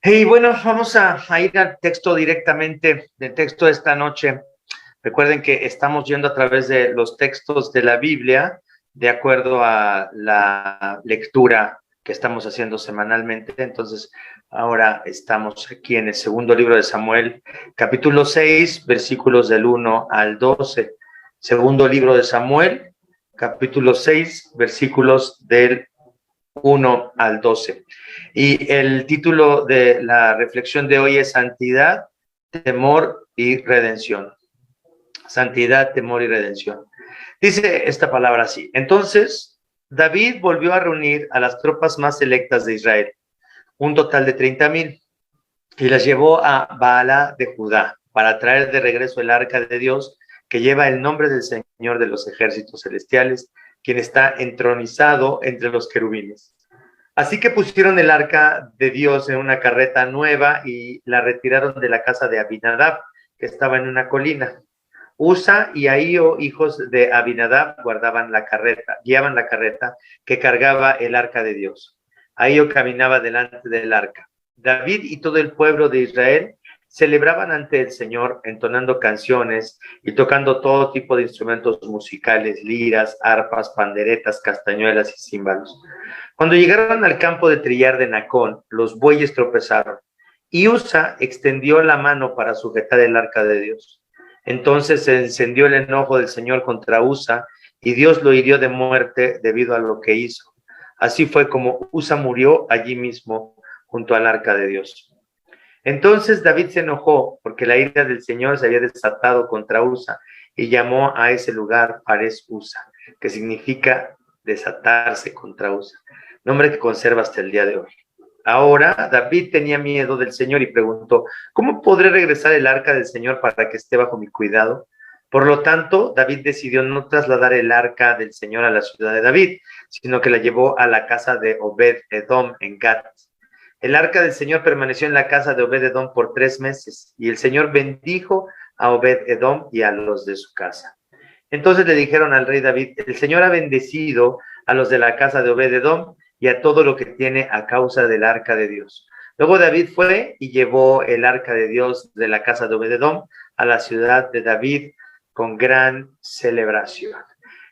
Y bueno, vamos a ir al texto directamente, del texto de esta noche. Recuerden que estamos yendo a través de los textos de la Biblia, de acuerdo a la lectura que estamos haciendo semanalmente. Entonces, ahora estamos aquí en el segundo libro de Samuel, capítulo 6, versículos del 1 al 12. Segundo libro de Samuel, capítulo 6, versículos del 1 al 12. Y el título de la reflexión de hoy es Santidad, Temor y Redención. Santidad, temor y redención. Dice esta palabra así. Entonces, David volvió a reunir a las tropas más selectas de Israel, un total de 30,000, y las llevó a Baala de Judá para traer de regreso el arca de Dios que lleva el nombre del Señor de los ejércitos celestiales, quien está entronizado entre los querubines. Así que pusieron el arca de Dios en una carreta nueva y la retiraron de la casa de Abinadab, que estaba en una colina. Usa y Ahío, hijos de Abinadab, guiaban la carreta que cargaba el arca de Dios. Ahío caminaba delante del arca. David y todo el pueblo de Israel celebraban ante el Señor entonando canciones y tocando todo tipo de instrumentos musicales, liras, arpas, panderetas, castañuelas y címbalos. Cuando llegaron al campo de trillar de Nacón, los bueyes tropezaron y Usa extendió la mano para sujetar el arca de Dios. Entonces se encendió el enojo del Señor contra Usa y Dios lo hirió de muerte debido a lo que hizo. Así fue como Usa murió allí mismo junto al arca de Dios. Entonces David se enojó porque la ira del Señor se había desatado contra Usa y llamó a ese lugar Fares Usa, que significa desatarse contra Usa, nombre que conserva hasta el día de hoy. Ahora David tenía miedo del Señor y preguntó, ¿cómo podré regresar el arca del Señor para que esté bajo mi cuidado? Por lo tanto, David decidió no trasladar el arca del Señor a la ciudad de David, sino que la llevó a la casa de Obed-Edom en Gat. El arca del Señor permaneció en la casa de Obed-Edom por 3 meses, y el Señor bendijo a Obed-Edom y a los de su casa. Entonces le dijeron al rey David, el Señor ha bendecido a los de la casa de Obed-Edom y a todo lo que tiene a causa del arca de Dios. Luego David fue y llevó el arca de Dios de la casa de Obed-Edom a la ciudad de David con gran celebración.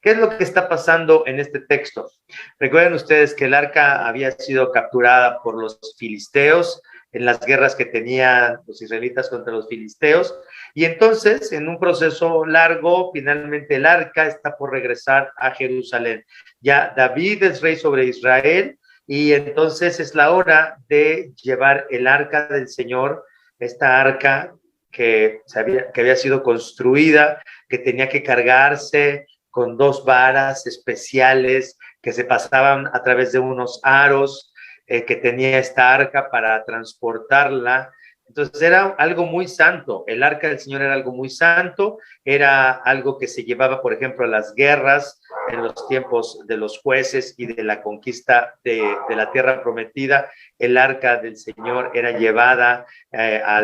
¿Qué es lo que está pasando en este texto? Recuerden ustedes que el arca había sido capturada por los filisteos en las guerras que tenían los israelitas contra los filisteos, y entonces en un proceso largo, finalmente el arca está por regresar a Jerusalén. Ya David es rey sobre Israel y entonces es la hora de llevar el arca del Señor, esta arca que había sido construida, que tenía que cargarse con 2 varas especiales que se pasaban a través de unos aros que tenía esta arca para transportarla. Entonces era algo muy santo, el arca del Señor era algo muy santo, era algo que se llevaba, por ejemplo, a las guerras en los tiempos de los jueces y de la conquista de la tierra prometida. El arca del Señor era llevada a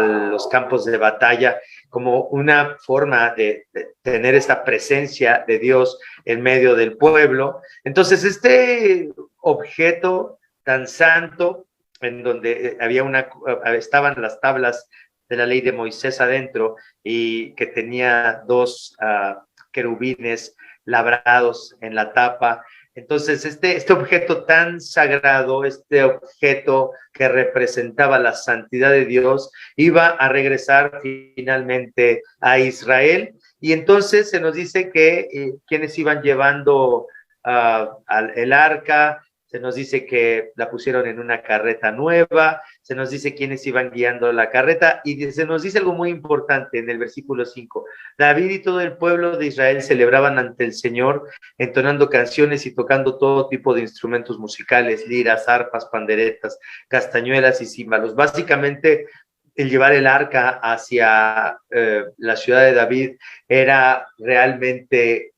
los campos de batalla como una forma de tener esta presencia de Dios en medio del pueblo. Entonces, este objeto tan santo, en donde estaban las tablas de la ley de Moisés adentro y que tenía 2 querubines labrados en la tapa. Entonces, este objeto tan sagrado, este objeto que representaba la santidad de Dios, iba a regresar finalmente a Israel. Y entonces se nos dice que quienes iban llevando el arca, se nos dice que la pusieron en una carreta nueva, se nos dice quiénes iban guiando la carreta, y se nos dice algo muy importante en el versículo 5. David y todo el pueblo de Israel celebraban ante el Señor, entonando canciones y tocando todo tipo de instrumentos musicales, liras, arpas, panderetas, castañuelas y címbalos. Básicamente, el llevar el arca hacia la ciudad de David era realmente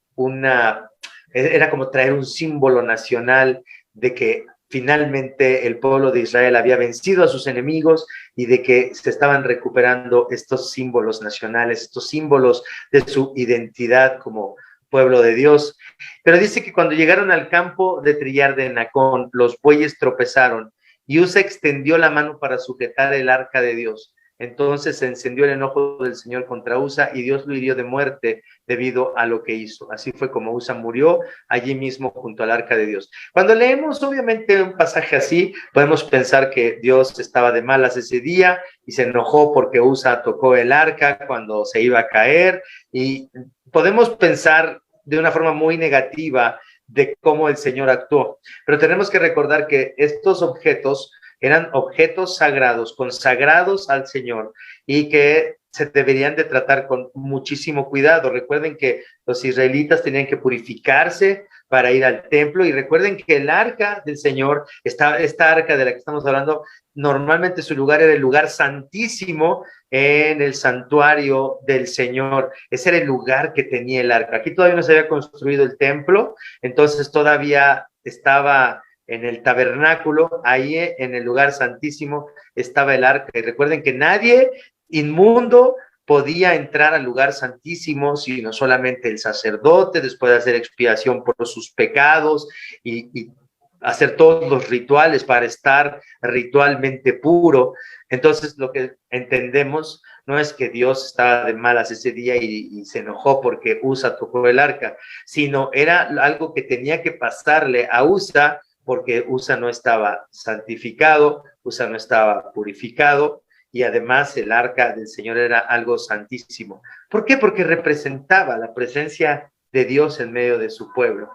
era como traer un símbolo nacional de que finalmente el pueblo de Israel había vencido a sus enemigos y de que se estaban recuperando estos símbolos nacionales, estos símbolos de su identidad como pueblo de Dios. Pero dice que cuando llegaron al campo de trillar de Nacón, los bueyes tropezaron y Usa extendió la mano para sujetar el arca de Dios. Entonces se encendió el enojo del Señor contra Usa y Dios lo hirió de muerte debido a lo que hizo. Así fue como Usa murió allí mismo junto al arca de Dios. Cuando leemos obviamente un pasaje así, podemos pensar que Dios estaba de malas ese día y se enojó porque Usa tocó el arca cuando se iba a caer, y podemos pensar de una forma muy negativa de cómo el Señor actuó. Pero tenemos que recordar que estos objetos eran objetos sagrados, consagrados al Señor, y que se deberían de tratar con muchísimo cuidado. Recuerden que los israelitas tenían que purificarse para ir al templo, y recuerden que el arca del Señor, esta arca de la que estamos hablando, normalmente su lugar era el lugar santísimo en el santuario del Señor. Ese era el lugar que tenía el arca. Aquí todavía no se había construido el templo, entonces todavía estaba en el tabernáculo, ahí en el lugar santísimo estaba el arca. Y recuerden que nadie inmundo podía entrar al lugar santísimo, sino solamente el sacerdote, después de hacer expiación por sus pecados y hacer todos los rituales para estar ritualmente puro. Entonces, lo que entendemos no es que Dios estaba de malas ese día y se enojó porque Usa tocó el arca, sino era algo que tenía que pasarle a Usa, porque Usa no estaba santificado, Usa no estaba purificado, y además el arca del Señor era algo santísimo. ¿Por qué? Porque representaba la presencia de Dios en medio de su pueblo.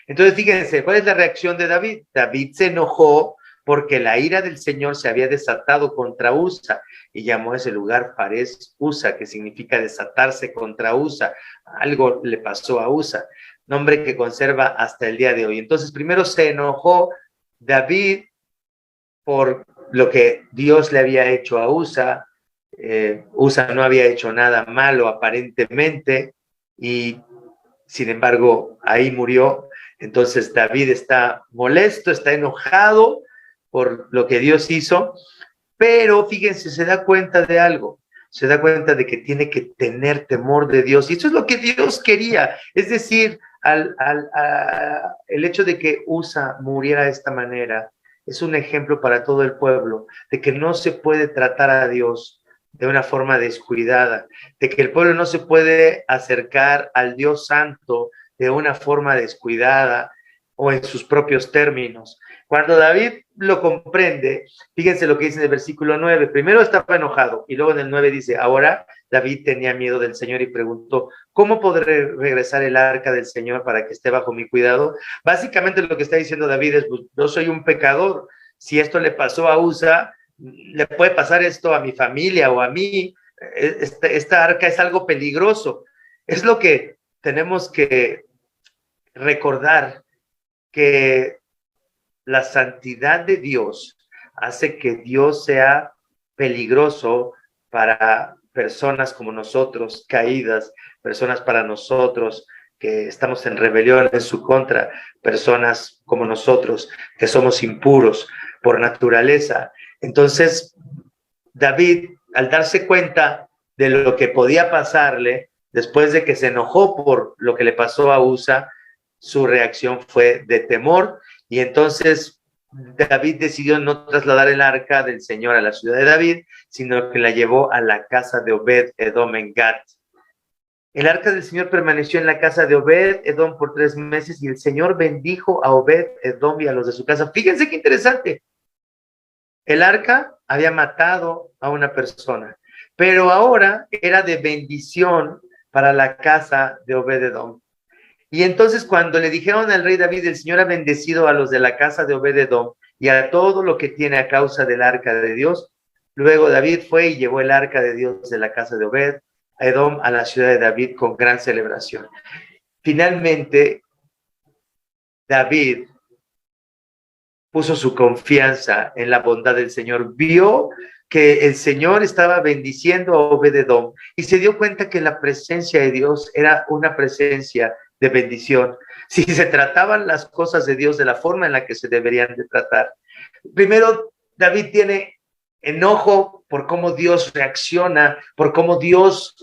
Entonces, fíjense, ¿cuál es la reacción de David? David se enojó porque la ira del Señor se había desatado contra Usa, y llamó a ese lugar Fares Usa, que significa desatarse contra Usa. Algo le pasó a Usa, nombre que conserva hasta el día de hoy. Entonces, primero se enojó David por lo que Dios le había hecho a Usa. Usa no había hecho nada malo aparentemente, y sin embargo ahí murió. Entonces David está molesto, está enojado por lo que Dios hizo, pero fíjense, se da cuenta de algo. Se da cuenta de que tiene que tener temor de Dios, y eso es lo que Dios quería. Es decir, el hecho de que Usa muriera de esta manera es un ejemplo para todo el pueblo de que no se puede tratar a Dios de una forma descuidada, de que el pueblo no se puede acercar al Dios Santo de una forma descuidada o en sus propios términos. Cuando David lo comprende, fíjense lo que dice en el versículo 9. Primero estaba enojado, y luego en el 9 dice: ahora David tenía miedo del Señor y preguntó: ¿cómo podré regresar el arca del Señor para que esté bajo mi cuidado? Básicamente lo que está diciendo David es: pues, yo soy un pecador. Si esto le pasó a Usa, le puede pasar esto a mi familia o a mí. Esta arca es algo peligroso. Es lo que tenemos que recordar, que la santidad de Dios hace que Dios sea peligroso para personas como nosotros, caídas, personas para nosotros que estamos en rebelión en su contra, personas como nosotros que somos impuros por naturaleza. Entonces, David, al darse cuenta de lo que podía pasarle, después de que se enojó por lo que le pasó a Usa, su reacción fue de temor, y entonces David decidió no trasladar el arca del Señor a la ciudad de David, sino que la llevó a la casa de Obed-Edom en Gat. El arca del Señor permaneció en la casa de Obed-Edom por 3 meses, y el Señor bendijo a Obed-Edom y a los de su casa. Fíjense qué interesante. El arca había matado a una persona, pero ahora era de bendición para la casa de Obed-Edom. Y entonces cuando le dijeron al rey David: el Señor ha bendecido a los de la casa de Obed-Edom y a todo lo que tiene a causa del arca de Dios, luego David fue y llevó el arca de Dios de la casa de Obed-Edom a la ciudad de David con gran celebración. Finalmente, David puso su confianza en la bondad del Señor, vio que el Señor estaba bendiciendo a Obed-Edom y se dio cuenta que la presencia de Dios era una presencia de bendición, si se trataban las cosas de Dios de la forma en la que se deberían de tratar. Primero, David tiene enojo por cómo Dios reacciona, por cómo Dios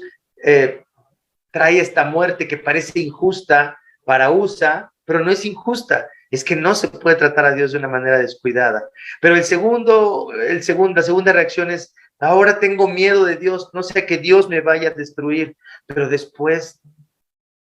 trae esta muerte que parece injusta para Usa, pero no es injusta. es que no se puede tratar a Dios de una manera descuidada. Pero la segunda reacción es, ahora tengo miedo de Dios, no sé que Dios me vaya a destruir. Pero después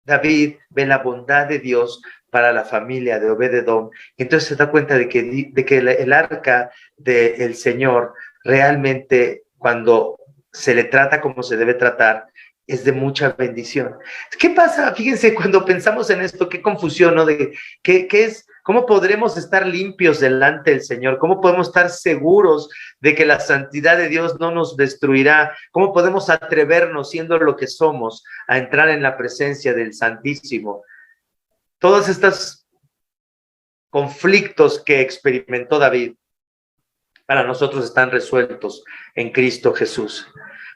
David ve la bondad de Dios para la familia de Obed-edom, y entonces se da cuenta de que el arca del Señor realmente, cuando se le trata como se debe tratar, es de mucha bendición. ¿Qué pasa? Fíjense, cuando pensamos en esto, qué confusión, ¿no? De qué es, cómo podremos estar limpios delante del Señor, cómo podemos estar seguros de que la santidad de Dios no nos destruirá, cómo podemos atrevernos, siendo lo que somos, a entrar en la presencia del Santísimo. Todos estos conflictos que experimentó David, para nosotros están resueltos en Cristo Jesús.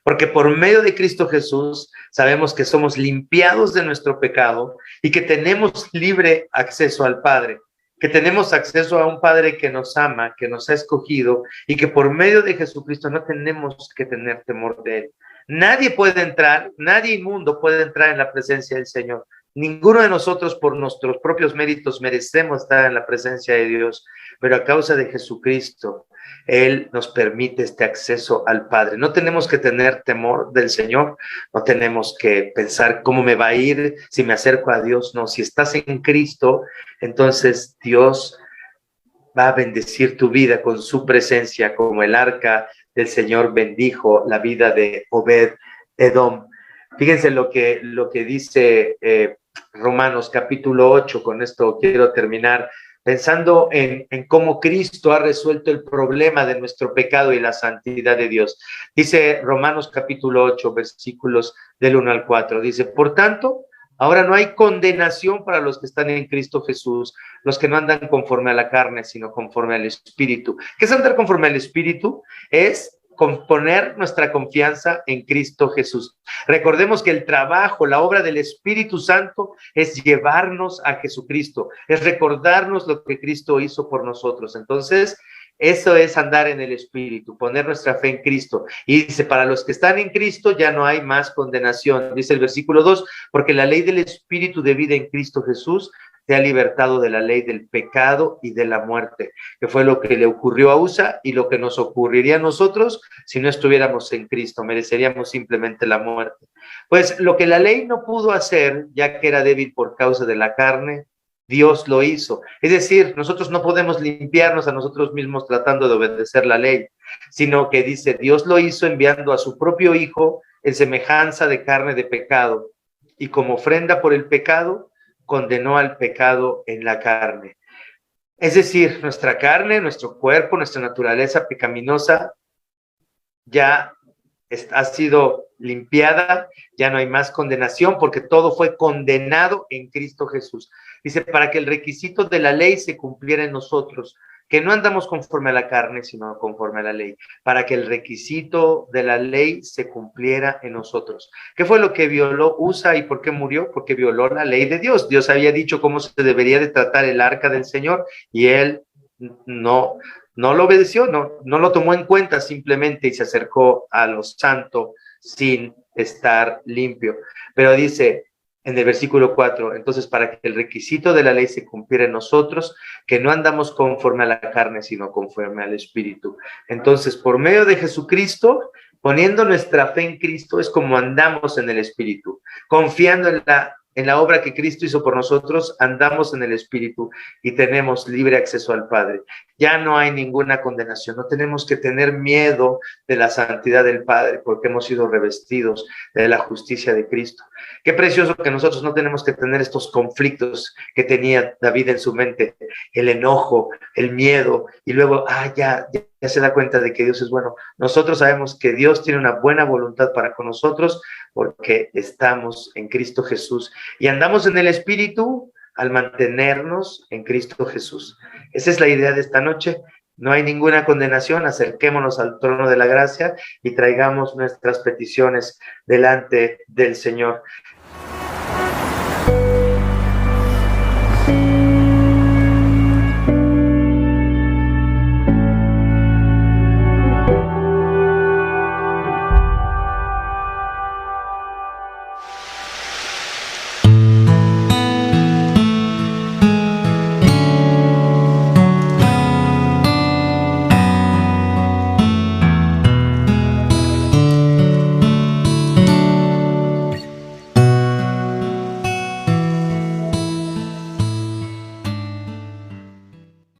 Porque por medio de Cristo Jesús sabemos que somos limpiados de nuestro pecado y que tenemos libre acceso al Padre, que tenemos acceso a un Padre que nos ama, que nos ha escogido, y que por medio de Jesucristo no tenemos que tener temor de Él. Nadie puede entrar, nadie inmundo puede entrar en la presencia del Señor. Ninguno de nosotros por nuestros propios méritos merecemos estar en la presencia de Dios, pero a causa de Jesucristo, Él nos permite este acceso al Padre. No tenemos que tener temor del Señor, no tenemos que pensar cómo me va a ir si me acerco a Dios. No, si estás en Cristo, entonces Dios va a bendecir tu vida con su presencia, como el arca del Señor bendijo la vida de Obed-edom. Fíjense lo que dice Romanos capítulo 8, con esto quiero terminar, pensando en cómo Cristo ha resuelto el problema de nuestro pecado y la santidad de Dios. Dice Romanos capítulo 8, versículos del 1 al 4, dice, por tanto, ahora no hay condenación para los que están en Cristo Jesús, los que no andan conforme a la carne, sino conforme al Espíritu. ¿Qué es andar conforme al Espíritu? Es poner nuestra confianza en Cristo Jesús. Recordemos que el trabajo, la obra del Espíritu Santo es llevarnos a Jesucristo, es recordarnos lo que Cristo hizo por nosotros. Entonces, eso es andar en el Espíritu, poner nuestra fe en Cristo. Y dice, para los que están en Cristo ya no hay más condenación. Dice el versículo 2, porque la ley del Espíritu de vida en Cristo Jesús te ha libertado de la ley del pecado y de la muerte, que fue lo que le ocurrió a Usa y lo que nos ocurriría a nosotros si no estuviéramos en Cristo. Mereceríamos simplemente la muerte. Pues lo que la ley no pudo hacer, ya que era débil por causa de la carne, Dios lo hizo. Es decir, nosotros no podemos limpiarnos a nosotros mismos tratando de obedecer la ley, sino que dice, Dios lo hizo enviando a su propio Hijo en semejanza de carne de pecado, y como ofrenda por el pecado, condenó al pecado en la carne. Es decir, nuestra carne, nuestro cuerpo, nuestra naturaleza pecaminosa ya ha sido limpiada, ya no hay más condenación porque todo fue condenado en Cristo Jesús. Dice, para que el requisito de la ley se cumpliera en nosotros, que no andamos conforme a la carne, sino conforme a la ley, para que el requisito de la ley se cumpliera en nosotros. ¿Qué fue lo que violó Usa y por qué murió? Porque violó la ley de Dios. Dios había dicho cómo se debería de tratar el arca del Señor y él no lo obedeció, no lo tomó en cuenta simplemente y se acercó a lo santo sin estar limpio. Pero dice en el versículo 4, entonces para que el requisito de la ley se cumpliera en nosotros, que no andamos conforme a la carne, sino conforme al Espíritu. Entonces, por medio de Jesucristo, poniendo nuestra fe en Cristo, es como andamos en el Espíritu, confiando en la obra que Cristo hizo por nosotros, andamos en el Espíritu y tenemos libre acceso al Padre. Ya no hay ninguna condenación, no tenemos que tener miedo de la santidad del Padre porque hemos sido revestidos de la justicia de Cristo. Qué precioso que nosotros no tenemos que tener estos conflictos que tenía David en su mente, el enojo, el miedo, y luego, ya se da cuenta de que Dios es bueno. Nosotros sabemos que Dios tiene una buena voluntad para con nosotros porque estamos en Cristo Jesús y andamos en el Espíritu al mantenernos en Cristo Jesús. Esa es la idea de esta noche. No hay ninguna condenación, acerquémonos al trono de la gracia y traigamos nuestras peticiones delante del Señor.